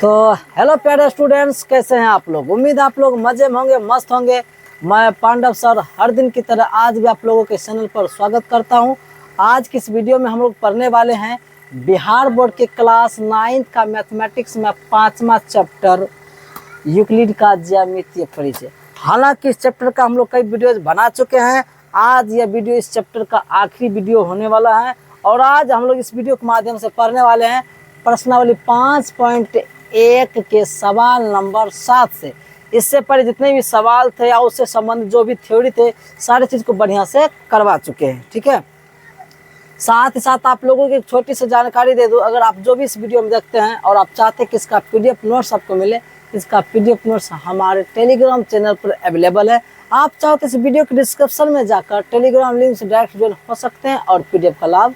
तो हेलो प्यारे स्टूडेंट्स, कैसे हैं आप लोग। उम्मीद आप लोग मजे में होंगे, मस्त होंगे। मैं पांडव सर हर दिन की तरह आज भी आप लोगों के चैनल पर स्वागत करता हूं। आज की इस वीडियो में हम लोग पढ़ने वाले हैं बिहार बोर्ड के क्लास 9 का मैथमेटिक्स में 5वां चैप्टर यूक्लिड का ज्यामितीय परिचय। हालांकि इस चैप्टर का हम लोग कई वीडियोज बना चुके हैं। आज यह वीडियो इस चैप्टर का आखिरी वीडियो होने वाला है और आज हम लोग इस वीडियो के माध्यम से पढ़ने वाले हैं प्रश्नावली 5.1 के सवाल नंबर 7 से। इससे पहले जितने भी सवाल थे या उससे संबंधित जो भी थ्योरी थे, सारी चीज़ को बढ़िया से करवा चुके हैं। ठीक है, साथ ही साथ आप लोगों को एक छोटी सी जानकारी दे दूं। अगर आप जो भी इस वीडियो में देखते हैं और आप चाहते हैं कि इसका पीडीएफ नोट्स आपको मिले, इसका पीडीएफ नोट्स हमारे टेलीग्राम चैनल पर अवेलेबल है। आप चाहो तो इस वीडियो के डिस्क्रिप्शन में जाकर टेलीग्राम लिंक से डायरेक्ट ज्वाइन हो सकते हैं और पीडीएफ का लाभ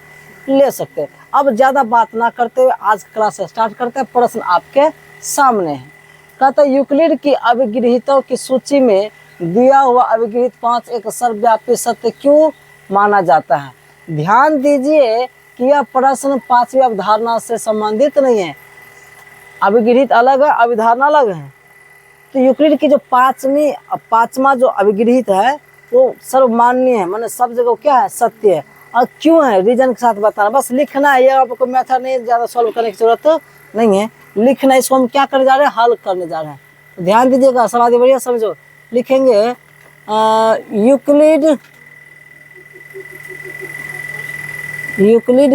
ले सकते हैं। अब ज़्यादा बात ना करते हुए आज क्लास स्टार्ट करते हैं। प्रश्न आपके सामने है। कहता है यूक्लिड की अभिगृहीतों की सूची में दिया हुआ अभिगृहित 5 एक सर्वव्यापी सत्य क्यों माना जाता है। ध्यान दीजिए कि यह प्रश्न 5वीं अवधारणा से संबंधित नहीं है। अभिगृहित अलग है, अभिधारणा अलग है। तो यूक्लिड की जो पांचवा जो अभिगृहित है वो सर्वमान्य है, माने सब जगह क्या है, सत्य है। और क्यों है, रीजन के साथ बताना, बस लिखना है। ये आपको मेथड नहीं ज़्यादा सॉल्व करने की जरूरत नहीं है, लिखना। इसको हम क्या करने जा रहे हैं, हल करने जा रहे हैं। तो ध्यान दीजिएगा, सवाल बढ़िया समझो। लिखेंगे यूक्लिड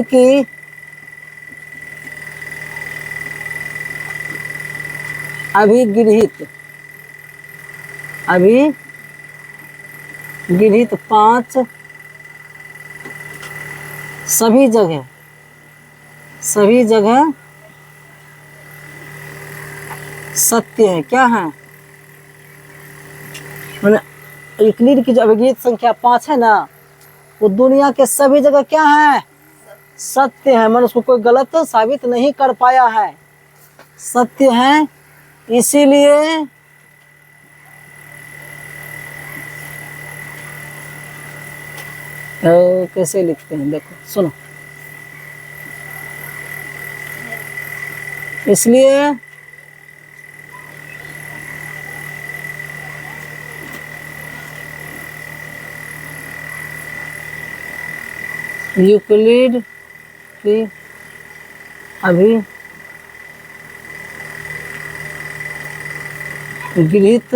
की अभिगृहित 5 सभी जगह सत्य है। क्या है, मैंने यूक्लिड की जो अभिगृहित संख्या 5 है ना, वो दुनिया के सभी जगह क्या है, सत्य है। मैंने उसको कोई गलत साबित नहीं कर पाया है, सत्य है। इसीलिए कैसे लिखते हैं, देखो सुनो। इसलिए यूक्लिड की अभिगृहित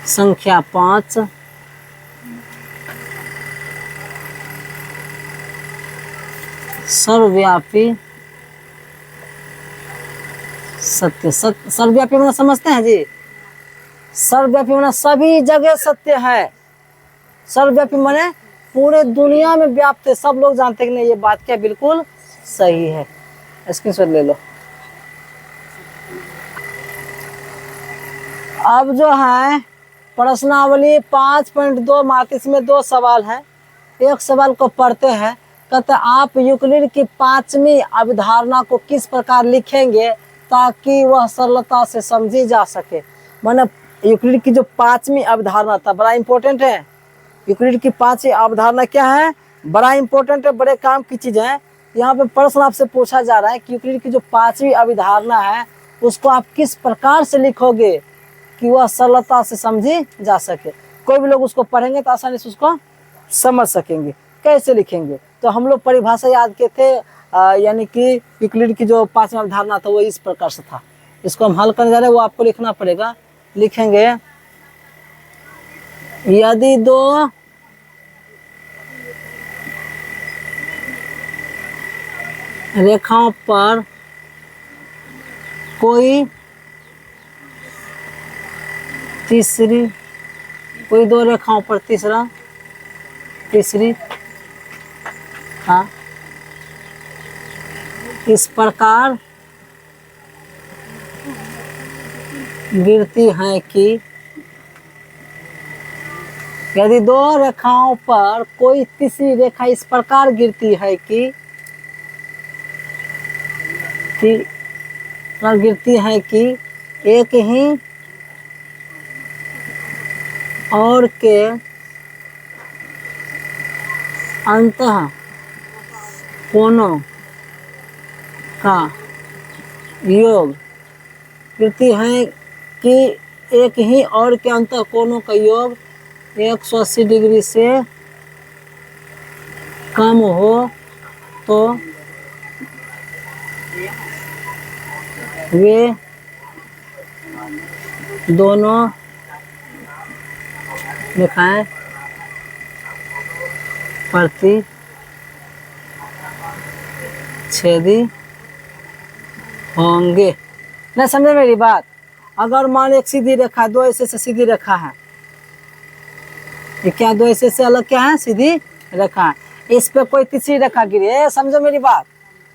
संख्या 5 सर्वव्यापी सत्य। सर्वव्यापी माना समझते हैं जी, सर्वव्यापी माना सभी जगह सत्य है। सर्वव्यापी माने पूरे दुनिया में व्याप्त है, सब लोग जानते हैं कि नहीं, ये बात क्या बिल्कुल सही है। स्क्रीनशॉट ले लो। अब जो है प्रश्नावली 5.2 मात्र, इसमें 2 सवाल हैं। एक सवाल को पढ़ते हैं। कहते हैं आप यूक्लिड की 5वीं अवधारणा को किस प्रकार लिखेंगे ताकि वह सरलता से समझी जा सके। माने यूक्लिड की जो 5वीं अवधारणा था, बड़ा इंपॉर्टेंट है। यूक्लिड की 5वीं अवधारणा क्या है, बड़ा इंपॉर्टेंट है, बड़े काम की चीज़ है। यहाँ पे प्रश्न आपसे पूछा जा रहा है कि यूक्लिड की जो 5वीं अवधारणा है उसको आप किस प्रकार से लिखोगे कि वह सरलता से समझी जा सके। कोई भी लोग उसको पढ़ेंगे तो आसानी से उसको समझ सकेंगे। कैसे लिखेंगे, तो हम लोग परिभाषा याद किए थे, यानी कि यूक्लिड की जो 5वीं अवधारणा था वो इस प्रकार से था। इसको हम हल करने जा रहे हैं, वो आपको लिखना पड़ेगा। लिखेंगे यदि 2 रेखाओं पर कोई 2 रेखाओं पर तीसरी हाँ इस प्रकार गिरती है कि यदि 2 रेखाओं पर कोई तीसरी रेखा इस प्रकार गिरती है कि एक ही और के अंतः कोनों का योग गिरती हैं कि एक ही और के अंत कोणों का योग 180 डिग्री से कम हो तो वे दोनों रेखाएं प्रतिच्छेदी होंगे। नहीं समझे मेरी बात? अगर मान एक सीधी रेखा, दो ऐसे से सीधी रेखा है, ये क्या दो ऐसे से अलग क्या है? सीधी रेखा है। इस पे कोई तीसरी रेखा गिरी है, समझो मेरी बात।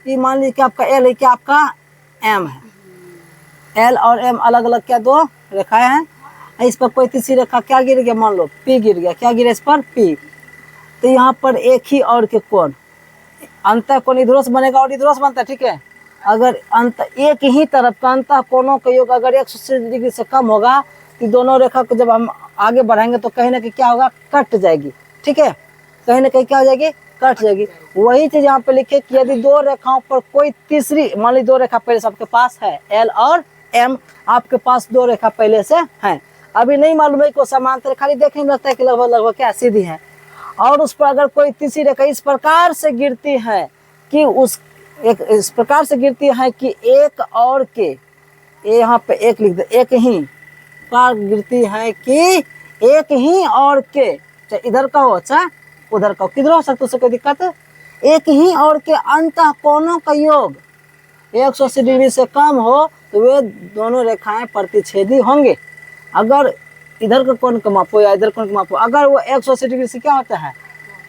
ये मान लीजिए कि आपका एल है, क्या आपका एम है। एल और एम अलग अलग क्या दो रेखाएं हैं। इस पर कोई तीसरी रेखा क्या गिर गया? मान लो पी गिर गया। क्या गिरा इस पर? पी। तो यहाँ पर एक ही और के कोण, अंत कोण इधर से बनेगा और इधर से बनता है, ठीक है। अगर अंत एक ही तरफ का अंत कोणों का योग अगर 180 डिग्री से कम होगा तो दोनों रेखा को जब हम आगे बढ़ाएंगे तो कहीं ना कहीं क्या होगा? कट जाएगी, ठीक है। कहीं ना कहीं क्या हो जाएगी? कट जाएगी। वही चीज यहाँ पे लिखे कि यदि दो रेखाओं पर कोई तीसरी, मान ली दो रेखा पहले से आपके पास है, एल और एम आपके पास दो रेखा पहले से है, अभी नहीं मालूम है को समांतर, खाली देखने में लगता है कि लगभग लगभग क्या सीधी है, और उस पर अगर कोई तीसरी रेखा इस प्रकार से गिरती है कि उस एक इस प्रकार से गिरती है कि एक और के, यहाँ पे एक लिख दे, एक ही पर गिरती है कि एक ही और के, चाहे इधर का हो चाहे उधर का हो, किधर हो सकता है, उससे कोई दिक्कत है। एक ही और के अंत कोणों का योग 180 डिग्री से कम हो तो वे दोनों रेखाएं प्रतिच्छेदी होंगे। अगर इधर का कोण का मापो या इधर कोण का मापो, अगर वो 180 डिग्री से क्या होता है,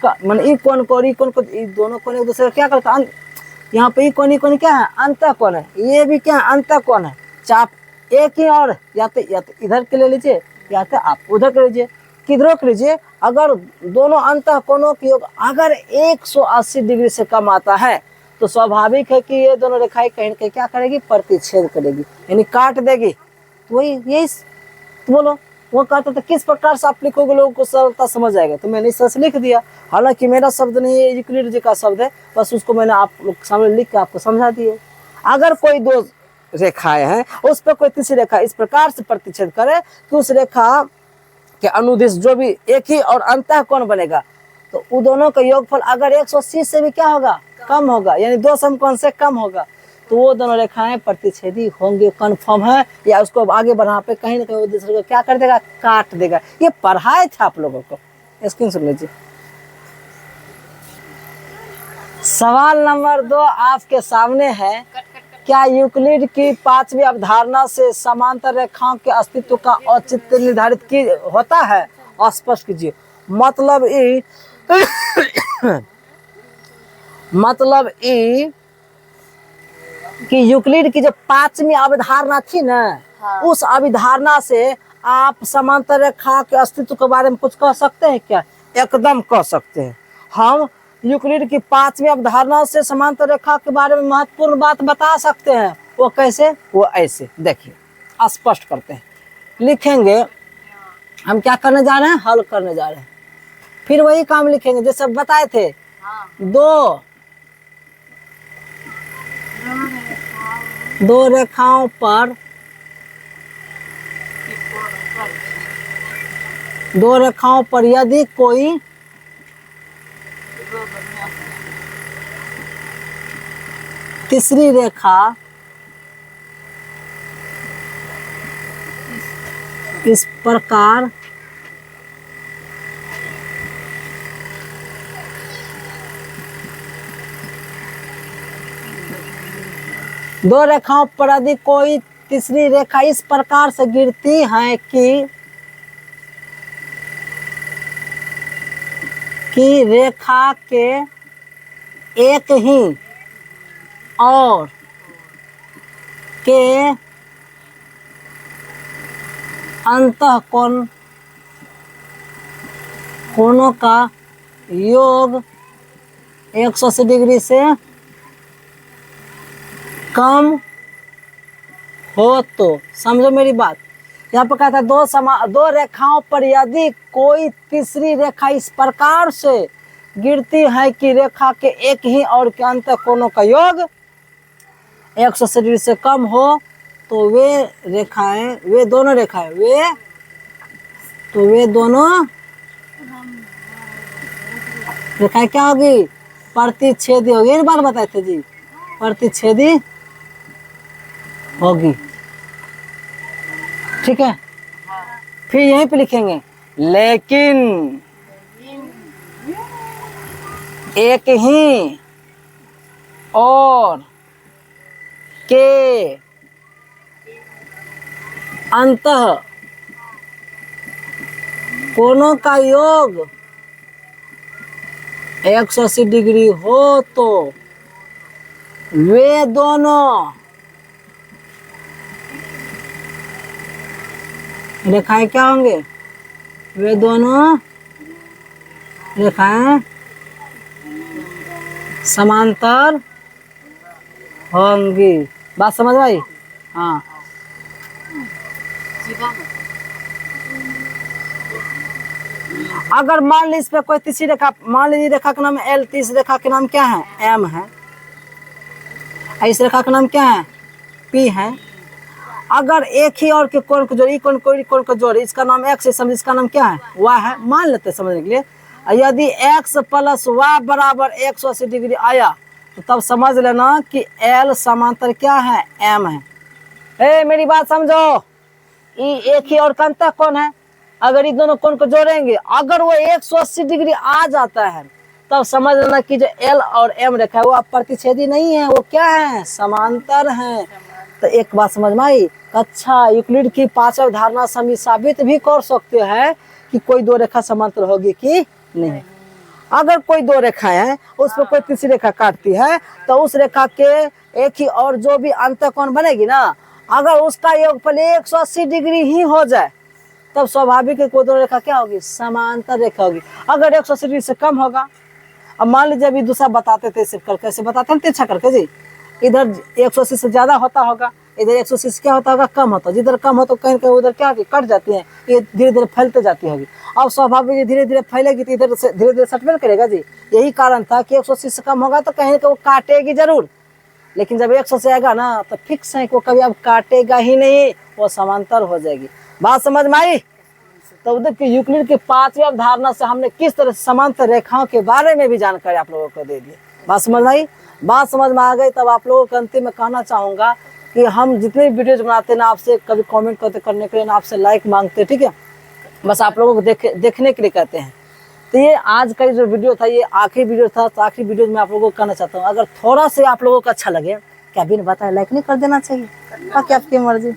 मान ई कोण को और ई कोण को, दोनों कोण एक दूसरे का क्या करता है, यहाँ पे ई कोण क्या है? अंत कोण है। ये भी क्या है? अंत कोण है। चाप एक ही और या तो इधर के ले लीजिए या तो आप उधर कर लीजिए, किधरों कर लीजिए। अगर दोनों अंत कोणों की योग अगर 180 डिग्री से कम आता है तो स्वाभाविक है कि ये दोनों रेखाएं कहीं ना कहीं क्या करेगी? प्रतिच्छेद करेगी, यानी काट देगी। तो वही यही तो बोलो, वो कहता था किस प्रकार से आप लिखोगे लोगों को सरलता समझ आएगा, तो मैंने इस तरह से लिख दिया। हालांकि मेरा शब्द नहीं है, यूक्लिड जी का शब्द है, बस उसको मैंने आप लोग सामने लिख के आपको समझा दिए। अगर कोई दो रेखाएं हैं उस पर कोई तीसरी रेखा इस प्रकार से प्रतिच्छेद करे कि उस रेखा के अनुदिश जो भी एक ही और अंतः कोण बनेगा तो उन दोनों का योगफल अगर 180 से भी क्या होगा? कम होगा, यानी दो समकोण से कम होगा, तो वो दोनों रेखाएं प्रतिच्छेदी होंगे। कन्फर्म है? या उसको आगे बढ़ा पे कहीं ना कहीं वो दूसरे को क्या कर देगा? काट देगा। ये पढ़ाए थे आप लोगों को, स्क्रीन सुन लीजिए। सवाल नंबर 2 आपके सामने है, क्या यूक्लिड की 5वीं अवधारणा से समांतर रेखाओं के अस्तित्व का औचित्य निर्धारित की होता है? स्पष्ट कीजिए। मतलब ई कि यूक्लिड की जो 5वीं अवधारणा थी ना, हाँ। उस अवधारणा से आप समांतर रेखा के अस्तित्व के बारे में कुछ कह सकते हैं क्या? एकदम कह सकते हैं। हम यूक्लिड की 5वीं अवधारणा से समांतर रेखा के बारे में महत्वपूर्ण बात बता सकते हैं। वो कैसे? वो ऐसे, देखिए स्पष्ट करते हैं। लिखेंगे, हम क्या करने जा रहे हैं? हल करने जा रहे हैं। फिर वही काम लिखेंगे जैसे बताए थे। हाँ। दो रेखाओं पर यदि कोई तीसरी रेखा इस प्रकार दो रेखाओं पर यदि कोई तीसरी रेखा इस प्रकार से गिरती है कि रेखा के एक ही और के अंतः कोणों का योग 180 डिग्री से कम हो तो, समझो मेरी बात। यहाँ पर कहता है दो रेखाओं पर यदि कोई तीसरी रेखा इस प्रकार से गिरती है कि रेखा के एक ही और के अंत कोणों का योग 180 डिग्री से कम हो तो वे रेखाएं, वे दोनों रेखाएं, वे दोनों रेखाएं क्या होगी? प्रतिच्छेदी होगी। एक बार बताए थे जी, प्रतिच्छेदी होगी। ठीक है, फिर यहीं पे लिखेंगे लेकिन एक ही और के अंतः कोणों का योग 180 डिग्री हो तो वे दोनों रेखाएं क्या होंगे? वे दोनों रेखाएं समांतर होंगी। बात समझ में आई? हाँ, अगर मान लीजिए इस पे कोई तीसरी रेखा, मान लीजिए रेखा का नाम एल, तीसरी रेखा का नाम क्या है? एम है। इस रेखा का नाम क्या है? पी है। अगर एक ही और के कोण को जोड़ी, कोण को जोड़ी, इसका नाम एक्स है, समझ, इसका नाम क्या है? वाई है। मान लेते हैं समझने के लिए, यदि एक्स प्लस वाई बराबर 180 डिग्री आया तो तब समझ लेना कि एल समांतर क्या है? एम है। मेरी बात समझो, ये एक ही और का अंतर कोण है। अगर इन दोनों कोण को जोड़ेंगे, अगर वो 180 डिग्री आ जाता है तब समझ लेना कि जो एल और एम रेखा है वो अब प्रतिच्छेदी नहीं है, वो क्या है? समांतर है। तो एक बात समझ में आई? अच्छा, यूक्लिड की पांचवी धारणा से हम साबित भी कर सकते हैं कि कोई दो रेखा समांतर होगी कि नहीं। अगर कोई दो रेखा है, उस पर कोई तीसरी रेखा काटती है तो उस रेखा के एक ही और जो भी अंतःकोण बनेगी ना, अगर उसका योगफल 180 डिग्री ही हो जाए तब स्वाभाविक है कोई दो रेखा क्या होगी? समांतर रेखा होगी। अगर 180 डिग्री से कम होगा, अब मान लीजिए अभी दूसरा बताते थे, सिर्फ करके कैसे बताते हैं, अच्छा करके जी, इधर 180 से ज्यादा होता होगा, इधर 180 से क्या होता होगा? कम होता। जिधर कम हो तो कहीं कहीं उधर क्या कट जाती है, ये धीरे धीरे फैलते जाती होगी। अब स्वाभाविक धीरे धीरे फैलेगी तो इधर से धीरे धीरे सटमेल करेगा जी। यही कारण था कि 180 से कम होगा तो कहीं वो काटेगी जरूर, लेकिन जब 100 से आएगा ना तो फिक्स है कि वो कभी अब काटेगा ही नहीं, वो समांतर हो जाएगी। बात समझ में आई? तो उधर की यूक्लिड की पांचवी अवधारणा से हमने किस तरह समांतर रेखाओं के बारे में भी जानकारी आप लोगों को दे दी। बात समझ आई? बात समझ में आ गई? तब आप लोगों को अंतिम में कहना चाहूंगा कि हम जितने भी वीडियोज बनाते हैं ना, आपसे कभी कमेंट करने के लिए ना आपसे लाइक मांगते हैं, ठीक है? बस आप लोगों को देखने के लिए कहते हैं। तो ये आज का जो वीडियो था, ये आखिरी वीडियो था। तो आखिरी वीडियो में आप लोगों को कहना चाहता हूँ, अगर थोड़ा से आप लोगों को अच्छा लगे, क्या भी बताए, लाइक नहीं कर देना चाहिए? बाकी आपकी मर्जी।